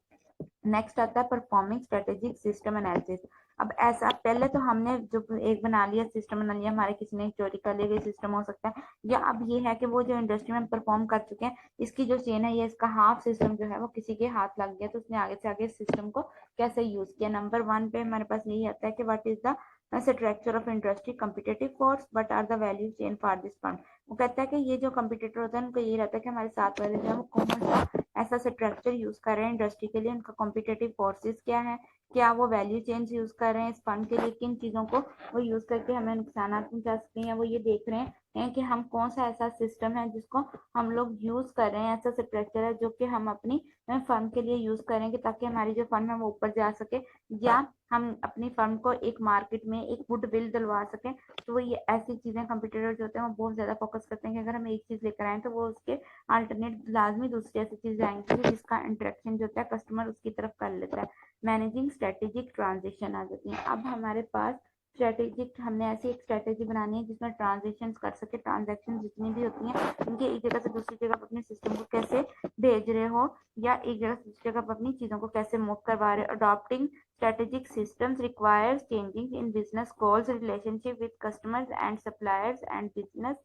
नेक्स्ट आता है परफॉर्मिंग स्ट्रेटेजिक सिस्टम एनालिसिस। अब ऐसा पहले तो हमने जो एक बना लिया सिस्टम बना लिया, हमारे किसी ने चोरी कर लिया सिस्टम हो सकता है, या अब ये है कि वो जो इंडस्ट्री में परफॉर्म कर चुके हैं, इसकी जो चेन है, ये इसका हाफ सिस्टम जो है वो किसी के हाथ लग गया, तो उसने आगे से आगे सिस्टम को कैसे यूज किया। नंबर 1 पे हमारे पास यही आता है कि what is the structure of industry competitive force, what are the value chain for this firm. वो कहता है कि ये जो कंपिटिटर होता है उनको ये रहता है कि हमारे साथ वाले जो है वो कौन सा ऐसा स्ट्रक्चर यूज कर रहे हैं इंडस्ट्री के लिए, उनका कॉम्पिटेटिव फोर्सेस क्या है, क्या वो वैल्यू चेंज यूज कर रहे हैं इस फंड के लिए, किन चीजों को वो यूज करके हमें नुकसान पहुंचा सकते हैं, वो ये देख रहे हैं कि हम कौन सा ऐसा सिस्टम है जिसको हम लोग यूज कर रहे हैं, ऐसा स्ट्रक्चर है जो कि हम अपनी फर्म के लिए यूज करेंगे ताकि हमारी जो फर्म है वो ऊपर जा सके, या हम अपनी फर्म को एक मार्केट में एक गुडविल दिलवा सकें। तो वो ये ऐसी चीजें कंप्यूटर जो होते हैं वो बहुत ज्यादा फोकस करते हैं कि अगर हम एक चीज लेकर आए तो वो उसके अल्टरनेट लाजमी दूसरी ऐसी चीज आएंगी जिसका इंटरेक्शन जो होता है कस्टमर उसकी तरफ कर लेता है। मैनेजिंग स्ट्रेटेजिक ट्रांजिशन आ जाती है। अब हमारे पास स्ट्रेटेजिक, हमने ऐसी एक स्ट्रेटेजी बनानी है जिसमें ट्रांजेक्शन कर सके, ट्रांजेक्शन जितनी भी होती हैं उनके एक जगह से दूसरी जगह अपने सिस्टम को कैसे भेज रहे हो, या एक जगह से दूसरी जगह अपनी चीजों को कैसे मूव करवा रहे हो। Adopting strategic systems requires changing in business goals, relationship with customers and suppliers and business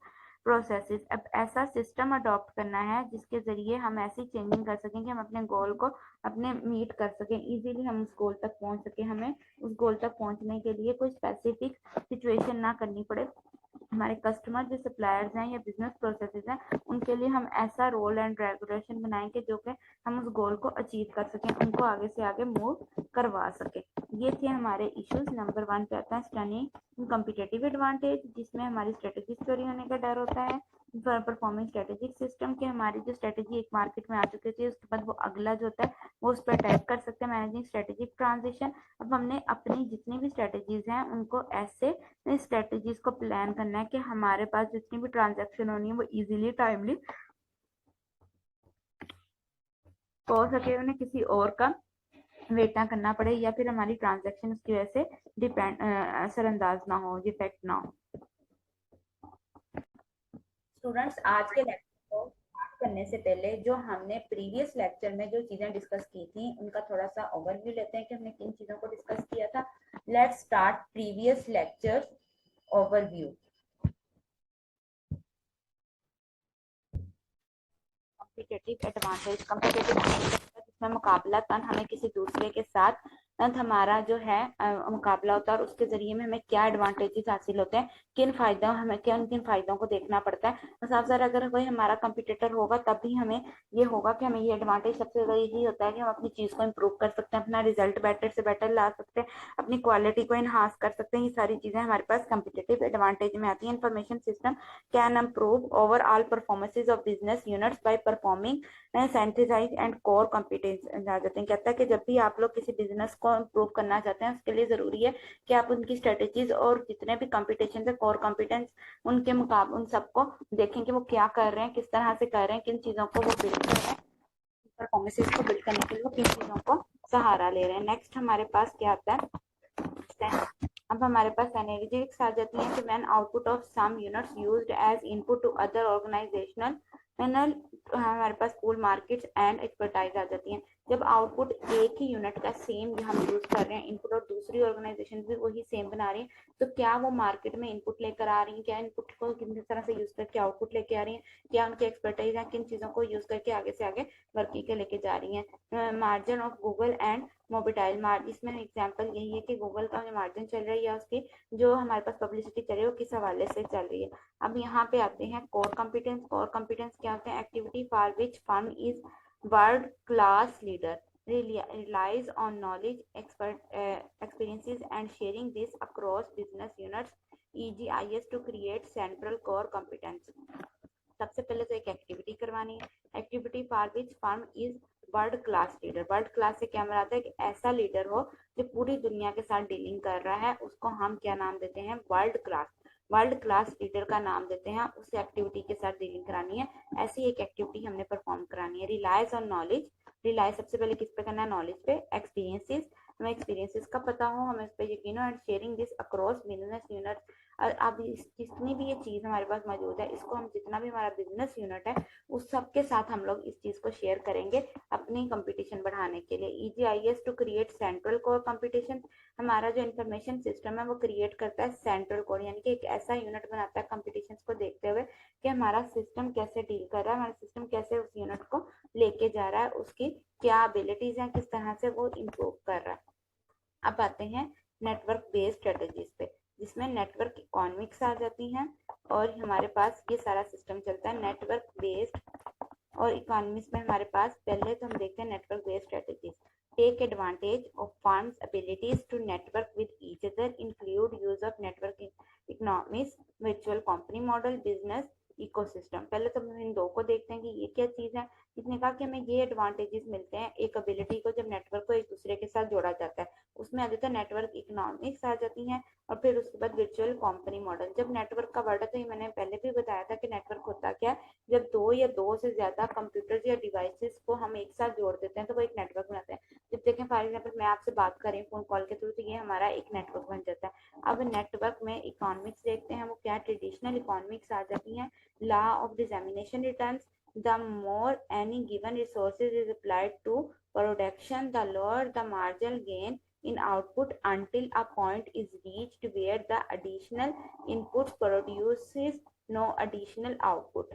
processes। अब ऐसा सिस्टम अडॉप्ट करना है जिसके जरिए हम ऐसी चेंजिंग कर सकें कि हम अपने गोल को अपने मीट कर सकें, इजीली हम उस गोल तक पहुंच सके, हमें उस गोल तक पहुंचने के लिए कोई स्पेसिफिक सिचुएशन ना करनी पड़े। हमारे कस्टमर जो सप्लायर्स हैं या बिजनेस प्रोसेसेस हैं उनके लिए हम ऐसा रोल एंड रेगुलेशन बनाएंगे जो कि हम उस गोल को अचीव कर सकें, उनको आगे से आगे मूव करवा सके। ये थे हमारे इश्यूज। नंबर 1 पे आता है स्टनिंग कॉम्पिटिटिव एडवांटेज, जिसमें हमारी स्ट्रेटेजी चोरी होने का डर होता है। परफॉर्मिंग स्ट्रेटेजिक सिस्टम के हमारी जो स्ट्रेटेजी एक मार्केट में आ चुकी थी उसके बाद वो अगला जो होता है वो उस पर अटैक कर सकते हैं। मैनेजिंग स्ट्रेटेजिक ट्रांजिशन, अब हमने अपनी जितनी भी स्ट्रेटेजीज हैं उनको ऐसे स्ट्रेटेजीज को प्लान करना है कि हमारे पास जितनी भी ट्रांजेक्शन होनी है वो इजीली टाइमली हो सके, उन्हें किसी और का वेट ना करना पड़े, या फिर हमारी ट्रांजेक्शन उसकी वजह से डिपेंड असरअंदाज ना हो, इफेक्ट ना हो। स्टूडेंट्स, आज के लेक्चर को स्टार्ट करने से पहले जो हमने प्रीवियस लेक्चर में जो चीजें डिस्कस की थी उनका थोड़ा सा ओवरव्यू लेते हैं कि हमने किन चीजों को डिस्कस किया था। Let's start previous lecture overview. Competitive advantage, जिसमें मुकाबला तन हमें किसी दूसरे के साथ हमारा जो है मुकाबला होता है और उसके जरिए में हमें क्या एडवांटेजेस हासिल होते हैं, किन फायदों हमें किन किन फायदों को देखना पड़ता है। तो साफ सारा अगर कोई हमारा कंपटीटर होगा तब भी हमें ये होगा कि हमें ये एडवांटेज सबसे ज्यादा यही होता है कि हम अपनी चीज को इम्प्रूव कर सकते हैं, अपना रिजल्ट बेटर से बेटर ला सकते हैं, अपनी क्वालिटी को इनहांस कर सकते हैं। ये सारी चीजें हमारे पास कंपटीटिव एडवांटेज में आती है। Information system can improve overall performances of business units by performing centralise and core competence आ जाते हैं। कहता है कि जब भी आप लोग किसी बिजनेस को इम्प्रूव करना चाहते हैं उसके लिए जरूरी है कि आप उनकी स्ट्रेटेजीज और जितने भी कॉम्पिटिशन है कोर कॉम्पिटेंस उनके मुकाबले उन सबको देखें कि वो क्या कर रहे हैं, किस तरह से कर रहे हैं, किन चीजों को वो बिल्ड कर रहे हैं, परफॉर्मेंसेज को बिल्ड करने के लिए वो किन चीजों को सहारा ले रहे हैं। नेक्स्ट हमारे पास क्या आता है, अब हमारे पास एनालिटिक्स आ जाती है कि when output of some units used as input to other organisational हमारे पास पूल मार्केट्स एंड एक्सपर्टाइज आ जाती है। जब आउटपुट एक ही यूनिट का सेम हम यूज कर रहे हैं इनपुट और दूसरी ऑर्गेनाइजेशन भी वही सेम बना रही है, तो क्या वो मार्केट में इनपुट लेकर आ रही है, क्या इनपुट को किस तरह से यूज करके आउटपुट लेके आ रही है, क्या उनकी एक्सपर्टाइज है, किन चीजों को यूज करके आगे से आगे वर्किंग के लेके जा रही है। मार्जिन ऑफ गूगल एंड मोबिटाइल मार्जिन, इसमें एग्जाम्पल यही है कि गूगल का जो मार्जिन चल रहा है या उसकी जो हमारे पास पब्लिसिटी चल रही है वो किस हवाले से चल रही है। अब यहाँ पे आते हैं कोर कॉम्पिटेंस। कोर कॉम्पिटेंस क्या होते हैं, activity for which firm is world class leader, relies on knowledge, experiences and sharing this across business units, EGIS to create central core competence। सबसे पहले तो एक एक्टिविटी करवानी है, activity for which firm is world class leader. World class से क्या मराता है कि ऐसा लीडर हो जो पूरी दुनिया के साथ डीलिंग कर रहा है, उसको हम क्या नाम देते हैं, world class. World class leader का नाम देते हैं, उस एक्टिविटी के साथ डीलिंग करानी है, ऐसी एक एक्टिविटी हमने परफॉर्म करानी है। रिलायंस ऑन नॉलेज, रिलाय सबसे पहले किस पे करना है, नॉलेज पे। एक्सपीरियंसेस, हमें एक्सपीरियंसेस का पता हो, हमें उस पर यकीन हो। And sharing this across business unit, और अब जितनी भी ये चीज हमारे पास मौजूद है, इसको हम जितना भी हमारा बिजनेस यूनिट है उस सब के साथ हम लोग इस चीज को शेयर करेंगे अपनी कंपटीशन बढ़ाने के लिए। EGIS to create central core competition, हमारा जो इंफॉर्मेशन सिस्टम है वो क्रिएट करता है सेंट्रल कोर, यानी कि एक ऐसा यूनिट बनाता है कंपटीशन को देखते हुए कि हमारा सिस्टम कैसे डील कर रहा है, हमारा सिस्टम कैसे उस यूनिट को लेके जा रहा है, उसकी क्या एबिलिटीज हैं, किस तरह से वो इम्प्रूव कर रहा है। अब आते हैं नेटवर्क बेस्ड स्ट्रेटेजीज पे, जिसमें नेटवर्क इकोनॉमिक्स आ जाती हैं और हमारे पास ये सारा सिस्टम चलता है नेटवर्क बेस्ड और इकोनॉमिक्स में। हमारे पास पहले तो हम देखते हैं network based strategies. Take advantage of firms abilities to network with each other, include use of network economics, virtual company model, business ecosystem. पहले तो हम इन दो को देखते हैं कि ये क्या चीज है। इसने कहा कि हमें ये एडवांटेजेस मिलते हैं एक एबिलिटी को जब नेटवर्क को एक दूसरे के साथ जोड़ा जाता है, उसमें आ जाता है नेटवर्क इकोनॉमिक्स आ जाती हैं, और फिर उसके बाद वर्चुअल कंपनी मॉडल। जब नेटवर्क का वर्ड है तो ये मैंने पहले भी बताया था कि नेटवर्क होता क्या है, जब दो या दो से ज्यादा कंप्यूटर्स या डिवाइसेस को हम एक साथ जोड़ देते हैं तो वो एक नेटवर्क बनाते हैं। जब देखें फॉर एग्जाम्पल मैं आपसे बात कर रही हूँ फोन कॉल के थ्रू, तो ये हमारा एक नेटवर्क बन जाता है। अब नेटवर्क में इकोनॉमिक्स देखते हैं, वो क्या ट्रेडिशनल इकोनॉमिक्स आ जाती हैं। law of dissemination returns, the more any given resources is applied to production, the lower the marginal gain in output until a point is reached where the additional inputs produces no additional output.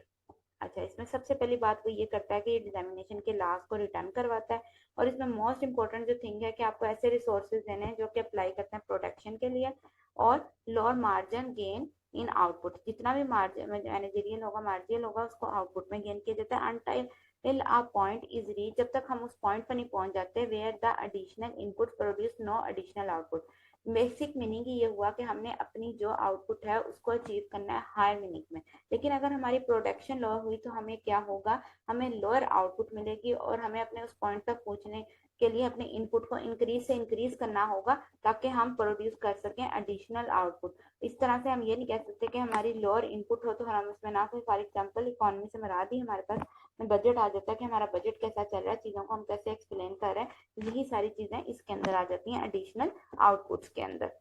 अच्छा, इसमें सबसे पहली बात वो ये करता है कि ये डिजामिनेशन के लॉस को रिटर्न करवाता है, और इसमें मोस्ट इंपॉर्टेंट जो थिंग है कि आपको ऐसे रिसोर्सेज देने हैं जो कि अप्लाई करते हैं प्रोडक्शन के लिए, और lower margin gain in output, जितना भी मार्जिन मैनेजरियल होगा मार्जिनल होगा उसको आउटपुट में गेन किया जाता है until a point is reach, जब तक हम उस पॉइंट पर नहीं पहुंच जाते where the additional input produce no additional output. Basic meaning ये हुआ कि हमने अपनी जो आउटपुट है उसको अचीव करना है हायर मीनिंग में, लेकिन अगर हमारी प्रोडक्शन लो हुई तो हमें क्या होगा, हमें लोअर आउटपुट मिलेगी और हमें अपने उस पॉइंट तक पहुंचने के लिए अपने इनपुट को इंक्रीज से इंक्रीज करना होगा ताकि हम प्रोड्यूस कर सकें एडिशनल आउटपुट। इस तरह से हम ये नहीं कह सकते कि हमारी लोअर इनपुट हो तो हम उसमें ना कोई, फॉर एग्जांपल इकोनॉमी से मराद ही हमारे पास बजट आ जाता है कि हमारा बजट कैसा चल रहा है, चीजों को हम कैसे एक्सप्लेन कर रहे हैं, यही सारी चीजें इसके अंदर आ जाती हैं एडिशनल आउटपुट्स के अंदर।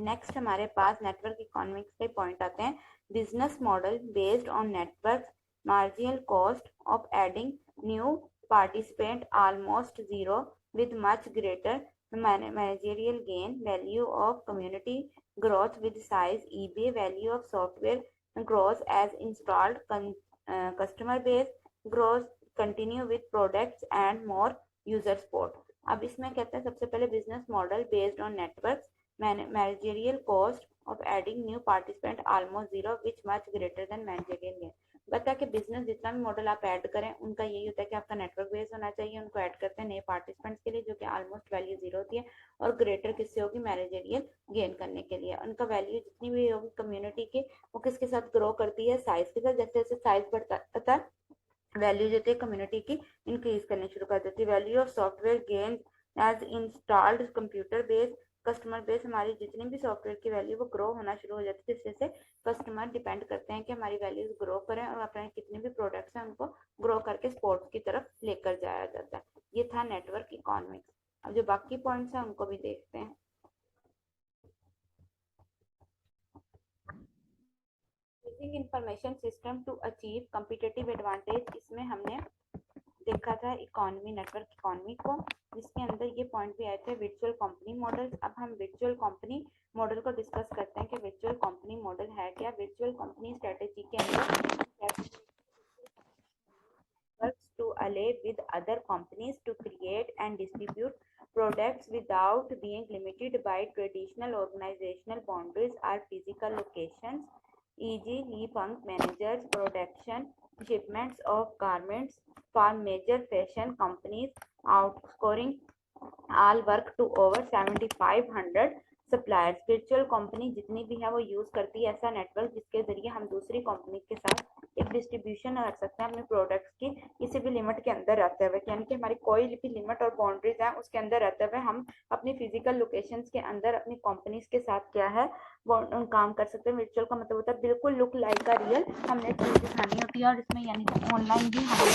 नेक्स्ट हमारे पास नेटवर्क इकोनॉमिक्स के पॉइंट आते हैं। Business model based on network, marginal cost of adding new participant almost zero with much greater managerial gain, value of community growth with size, eBay value of software grows as installed customer base grows, continue with products and more user support। अब इसमें कहते हैं सबसे पहले business model based on networks, managerial cost of adding new participant almost zero which much greater than managerial gain। बता कि business जितना भी मॉडल आप ऐड करें उनका यही होता है कि आपका नेटवर्क बेस होना चाहिए, उनको ऐड करते हैं नए पार्टिसिपेंट्स के लिए जो कि ऑलमोस्ट वैल्यू जीरो होती है, और ग्रेटर किससे होगी, मैनेजरियल गेन करने के लिए। उनका वैल्यू जितनी भी होगी कम्युनिटी की वो किसके साथ ग्रो करती है, साइज के साथ। जैसे जैसे साइज बढ़ता है वैल्यू जो है कम्युनिटी की इंक्रीज करनी शुरू कर देती है। Value of software gain as installed computer base, customer base, हमारी जितनी भी सॉफ्टवेयर की वैल्यू वो ग्रो होना शुरू हो जाती है, जिससे कस्टमर डिपेंड करते हैं कि हमारी वैल्यूज ग्रो करें और अपने कितने भी प्रोडक्ट्स हैं उनको ग्रो करके स्पोर्ट्स की तरफ लेकर जाया जाता है। ये था नेटवर्क इकोनॉमिक्स। अब जो बाकी पॉइंट्स हैं उनको भी देखते हैं। Using information system to achieve competitive advantage, इसमें हमने देखा था इकोनॉमी, नेटवर्क इकोनॉमी को, जिसके अंदर ये पॉइंट भी आए थे वर्चुअल कंपनी मॉडल। अब हम वर्चुअल कंपनी मॉडल को डिस्कस करते हैं कि वर्चुअल कंपनी मॉडल है क्या। वर्चुअल कंपनी स्ट्रेटेजी के अंदर works to ally with other companies to create and distribute products without being limited by traditional organizational boundaries or physical locations, e.g. Lee-Funk managers production shipments of garments for major fashion companies, outscoring all work to over 7500 suppliers. Virtual company जितनी भी है वो use करती है ऐसा network जिसके जरिए हम दूसरी कंपनी के साथ एक डिस्ट्रीब्यूशन कर सकते हैं अपने प्रोडक्ट्स की किसी भी लिमिट के अंदर रहते हुए, यानी कि हमारी कोई भी लिमिट और बाउंड्रीज है उसके अंदर रहते हुए हम अपनी फिजिकल लोकेशंस के अंदर अपनी कंपनीज के साथ क्या है वो काम कर सकते हैं। वर्चुअल का मतलब होता है बिल्कुल लुक लाइक का रियल हमने चीज दिखानी होती है, और इसमें यानी कि ऑनलाइन भी हम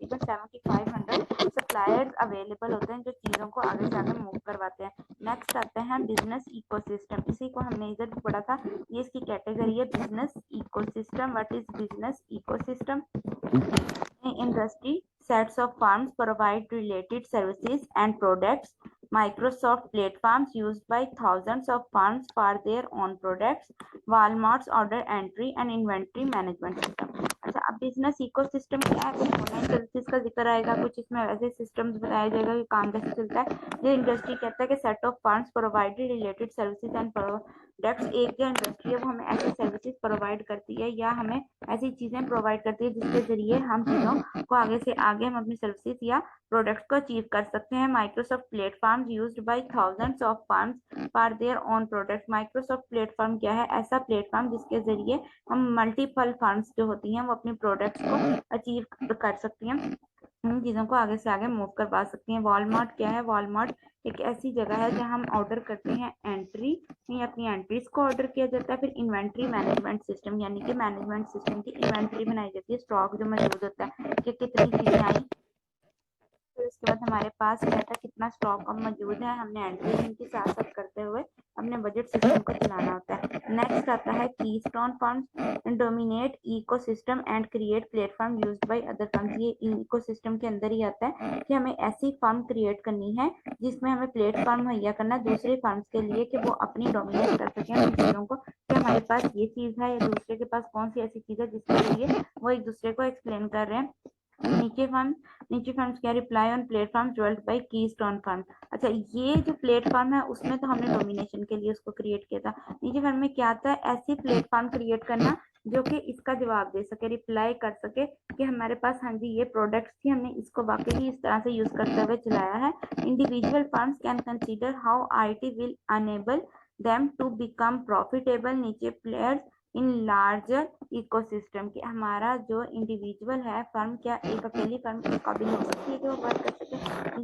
तकरीबन 7500 सप्लायर्स अवेलेबल होते हैं जो चीज़ों को आगे से आगे मूव करवाते हैं। नेक्स्ट आते हैं बिजनेस इकोसिस्टम, इसी को हमने इधर भी पढ़ा था, ये इसकी कैटेगरी है business ecosystem. What is business ecosystem? Industry sets of firms provide related services and products. Microsoft platforms used by thousands of firms for their own products. Walmart's order entry and inventory management system. अच्छा, अब business ecosystem क्या है? कुछ online services का जिक्र आएगा, कुछ इसमें ऐसे सिस्टम्स बताया जाएगा कि काम कैसे चलता है। जो इंडस्ट्री कहता है कि set of firms provided related services and products, एक जो इंडस्ट्री है वो हमें ऐसी सर्विसेज प्रोवाइड करती है या हमें ऐसी चीजें प्रोवाइड करती है जिसके जरिए हम चीजों को आगे से आगे हम अपनी सर्विसेज या प्रोडक्ट्स को अचीव कर सकते हैं। Microsoft platform used by thousands of firms for their own products. Microsoft platform क्या है? ऐसा प्लेटफॉर्म जिसके जरिए हम मल्टीपल फर्म्स जो होती हैं वो अपनी प्रोडक्ट्स को अचीव कर सकती हैं, इन चीज़ों को आगे से आगे मूव करवा सकती हैं। वॉलमार्ट क्या है? वॉलमार्ट एक ऐसी जगह है जहां हम ऑर्डर करते हैं एंट्री, अपनी एंट्रीज को ऑर्डर किया जाता है। फिर इन्वेंट्री मैनेजमेंट सिस्टम, यानी कि मैनेजमेंट सिस्टम की इन्वेंट्री बनाई जाती है, स्टॉक जो मौजूद होता है कि कितनी चीजें आई, फिर उसके बाद हमारे पास क्या था, कितना स्टॉक अब मौजूद है, हमने एंट्री इनकी साथ साथ करते हुए अपने बजट सिस्टम को चलाना होता है। नेक्स्ट आता है keystone firms dominate ecosystem and create platform used by other firms. ये इकोसिस्टम के अंदर ही आता है कि हमें ऐसी फर्म क्रिएट करनी है जिसमें हमें प्लेटफॉर्म मुहैया करना दूसरे फर्म्स के लिए कि वो अपनी डोमिनेट कर सकें उन चीज़ों को, कि हमारे पास ये चीज़ है या दूसरे के पास कौन सी ऐसी चीज़ है जिसके लिए वो एक दूसरे को एक्सप्लेन कर रहे हैं। नीचे फर्म्स क्या? Reply on platform developed by keystone firm. अच्छा, ये जो प्लेटफॉर्म है उसमें तो हमने डोमिनेशन के लिए उसको क्रिएट किया था। नीचे फर्म में क्या आता है? ऐसी प्लेटफॉर्म क्रिएट करना जो कि इसका जवाब दे सके, रिप्लाई कर सके कि हमारे पास हाँ जी ये प्रोडक्ट्स थी, हमने इसको वाकई इस तरह से यूज करते हुए चलाया है। Individual firms can consider how IT will enable them to become profitable. नीचे प्लेयर्स इन लार्जर इकोसिस्टम, कि हमारा जो इंडिविजुअल है फर्म, क्या एक अकेली फर्म इस काबिल हो सकती है कि वो वर्क कर सके?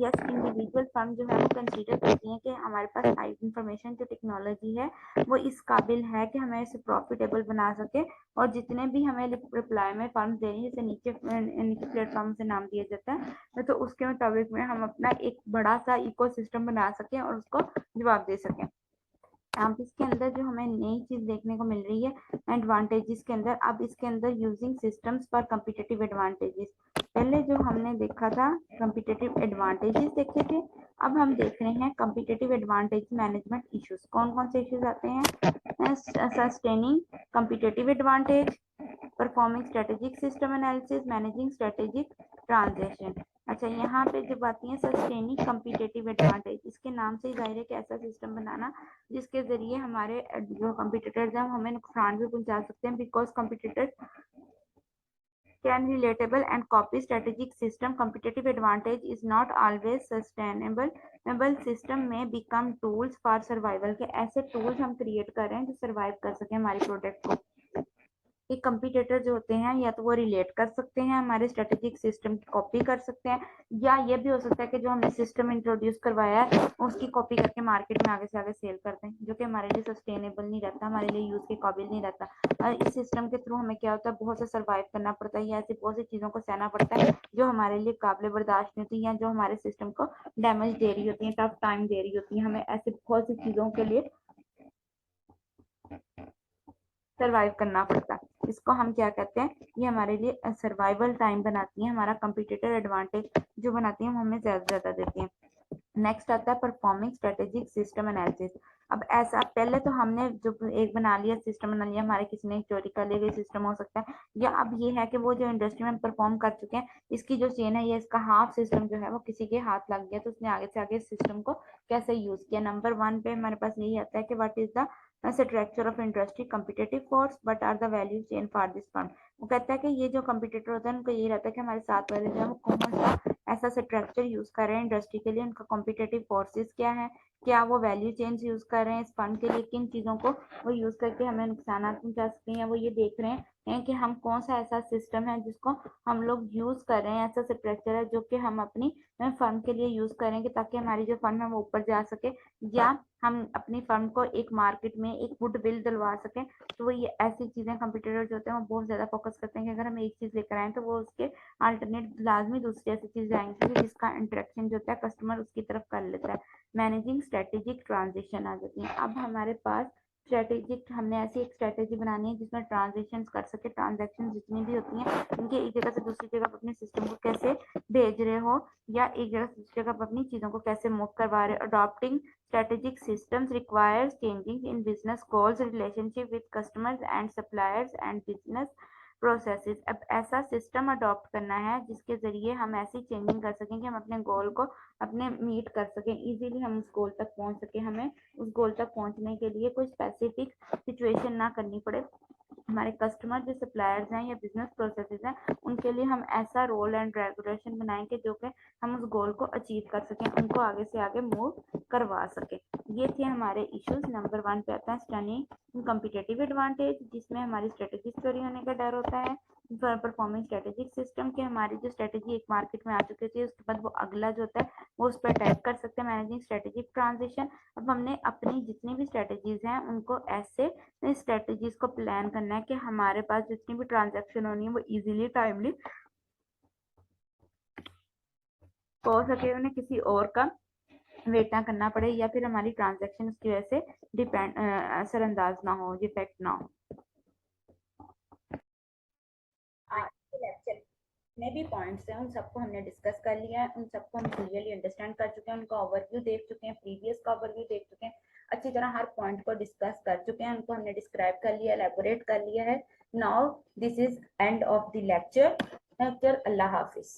यस, इंडिविजुअल फर्म जो है वो कंसीडर करती है कि हमारे पास हाई इंफॉर्मेशन जो टेक्नोलॉजी है वो इस काबिल है कि हमें इसे प्रॉफिटेबल बना सके, और जितने भी हमें रिप्लाई में फर्म दे रही है, जैसे नीचे प्लेटफॉर्म से नाम दिया जाता है, तो उसके मुताबिक में हम अपना एक बड़ा सा इकोसिस्टम बना सकें और उसको जवाब दे सकें। अब इसके अंदर जो हमें नई चीज देखने को मिल रही है एडवांटेजेस के अंदर, अब इसके अंदर using systems for competitive advantages. पहले जो हमने देखा था कम्पिटिटिव एडवांटेजेस देखे थे, अब हम देख रहे हैं कम्पिटिटिव एडवांटेज मैनेजमेंट इश्यूज। कौन कौन से इश्यूज आते हैं? Sustaining competitive advantage, performing strategic system analysis, managing strategic transaction. अच्छा, यहाँ पे जब आती है सस्टेनिंग कम्पिटिटिव एडवांटेज, इसके नाम से ही जाहिर है कि ऐसा सिस्टम बनाना जिसके जरिए हमारे जो कम्पिटिटर्स हैं हमें नुकसान भी पहुंचा सकते हैं, because competitors can relatable and copy strategic system. Competitive advantage is not always sustainable. System may become tools for survival, के ऐसे tools हम create कर रहे हैं जो survive कर सके हमारी product को। कि कंपटीटर जो होते हैं या तो वो रिलेट कर सकते हैं, हमारे स्ट्रेटेजिक सिस्टम की कॉपी कर सकते हैं, या ये भी हो सकता है कि जो हमने सिस्टम इंट्रोड्यूस करवाया है उसकी कॉपी करके मार्केट में आगे से आगे सेल करते हैं, जो कि हमारे लिए सस्टेनेबल नहीं रहता, हमारे लिए यूज के काबिल नहीं रहता। और इस सिस्टम के थ्रू हमें क्या होता है, बहुत सा सर्वाइव करना पड़ता है या ऐसी बहुत सी चीजों को सहना पड़ता है जो हमारे लिए काबिल बर्दाश्त नहीं होती है, जो हमारे सिस्टम को डैमेज दे रही होती है, टफ टाइम दे रही होती है, हमें ऐसे बहुत सी चीजों के लिए सर्वाइव करना पड़ता है। इसको हम क्या कहते हैं, ये हमारे लिए सर्वाइवल टाइम बनाती है, हमारा कंपटीटर एडवांटेज जो बनाती है वो हमें ज्यादा देती है। नेक्स्ट आता है परफॉर्मिंग स्ट्रेटेजिक सिस्टम एनालिसिस। अब ऐसा पहले तो हमने जो एक बना लिया सिस्टम बना लिया, हमारे किसी ने चोरी कर लिया सिस्टम हो सकता है, या अब ये है कि वो जो इंडस्ट्री में परफॉर्म कर चुके हैं इसकी जो चेन है, ये इसका हाफ सिस्टम जो है वो किसी के हाथ लग गया, तो उसने आगे से आगे सिस्टम को कैसे यूज किया। नंबर 1 पे हमारे पास यही आता है कि what is the structure of industry competitive force, what are the value chain for this firm. वो कहता है कि ये जो कंपटीटर होता है उनको यही रहता है कि हमारे साथ वाले जो है वो कौन सा ऐसा स्ट्रक्चर यूज कर रहे हैं इंडस्ट्री के लिए, उनका कॉम्पिटेटिव फोर्सेस क्या है, क्या वो वैल्यू चेंज यूज कर रहे हैं इस फंड के लिए, किन चीजों को वो यूज करके हमें नुकसान पहुंचा सकते हैं, वो ये देख रहे हैं हैं कि हम कौन सा ऐसा सिस्टम है जिसको हम लोग यूज कर रहे हैं, ऐसा स्ट्रक्चर है जो कि हम अपनी फर्म के लिए यूज करेंगे ताकि हमारी जो फर्म है वो ऊपर जा सके, या हम अपनी फर्म को एक मार्केट में एक गुडविल दिलवा सकें। तो वो ये ऐसी चीजें कंप्यूटर जो होते हैं वो बहुत ज्यादा फोकस करते हैं कि अगर हम एक चीज लेकर आए तो वो उसके अल्टरनेट लाजमी दूसरी ऐसी चीज लाएंगे जिसका इंटरेक्शन जो होता है कस्टमर उसकी तरफ कर लेता है। मैनेजिंग स्ट्रेटेजिक ट्रांजिशन आ जाती है। अब हमारे पास स्ट्रेटेजिक, हमने ऐसी एक स्ट्रेटेजी बनानी है जिसमें ट्रांजेक्शन कर सके, ट्रांजेक्शन जितनी भी होती हैं उनके एक जगह से दूसरी जगह पर अपने सिस्टम को कैसे भेज रहे हो या एक जगह से दूसरी जगह पर अपनी चीजों को कैसे मूव करवा रहे हो। Adopting strategic systems requires changing in business goals, relationship with customers and suppliers and business processes. अब ऐसा सिस्टम अडॉप्ट करना है जिसके जरिए हम ऐसी चेंजिंग कर सकें कि हम अपने गोल को अपने मीट कर सकें, इजीली हम उस गोल तक पहुंच सकें, हमें उस गोल तक पहुंचने के लिए कोई स्पेसिफिक सिचुएशन ना करनी पड़े। हमारे कस्टमर जो सप्लायर्स हैं या बिजनेस प्रोसेसेस हैं उनके लिए हम ऐसा रोल एंड रेगुलेशन बनाएंगे जो कि हम उस गोल को अचीव कर सकें, उनको आगे से आगे मूव करवा सकें। ये थे हमारे इश्यूज। नंबर 1 पे आता है स्टनिंग कॉम्पिटिटिव एडवांटेज, जिसमें हमारी स्ट्रेटेजी चोरी होने का डर होता है। परफॉर्मिंग स्ट्रेटेजिक सिस्टम कि हमारी जो स्ट्रेटेजी एक मार्केट में आ चुकी थी उसके बाद वो अगला जो होता है वो उस पर अटैक कर सकते हैं। मैनेजिंग स्ट्रेटेजिक ट्रांजिशन, अब हमने अपनी जितनी भी स्ट्रेटेजीज हैं उनको ऐसे स्ट्रेटेजीज को प्लान करना है कि हमारे पास जितनी भी ट्रांजेक्शन होनी है वो इजीली टाइमली हो सके, उन्हें किसी और का वेट ना करना पड़े या फिर हमारी ट्रांजेक्शन उसकी वजह से डिपेंड असरअंदाज ना हो, इफेक्ट ना हो। आज के लेक्चर में भी पॉइंट्स हैं उन सबको हमने डिस्कस कर लिया है, उन सबको हम क्लियरली अंडरस्टैंड कर चुके हैं, उनका ओवरव्यू देख चुके हैं, प्रीवियस का ओवरव्यू देख चुके हैं, अच्छी तरह हर पॉइंट को डिस्कस कर चुके हैं, उनको हमने डिस्क्राइब कर लिया, एलेबोरेट कर लिया है। Now this is end of the lecture. Allah Hafiz.